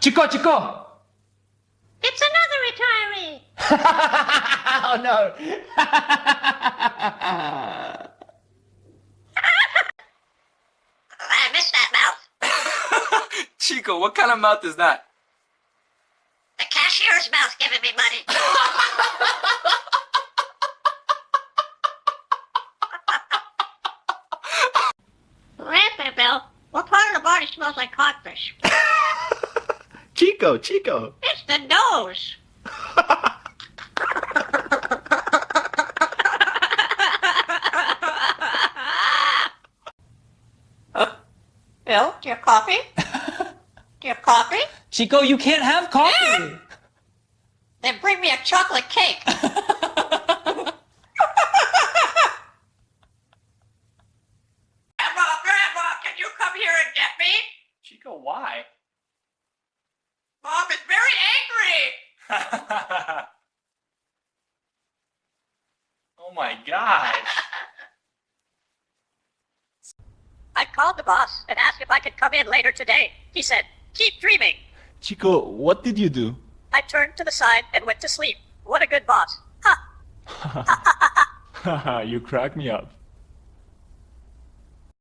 Chicó, Chicó! It's another retiree. Oh no! I missed that mouth. Chico, what kind of mouth is that? The cashier's mouth giving me money. Rampant, Bill. What part of the body smells like codfish? Chico, Chico! It's the nose. Bill, do you have coffee? Do you have coffee? Chico, you can't have coffee! Then bring me a chocolate cake. Grandma, can you come here and get me? Chico, why? Mom is very angry. Oh my gosh! I called the boss and asked if I could come in later today. He said, keep dreaming. Chico, what did you do? I turned to the side and went to sleep. What a good boss. Ha! You crack me up.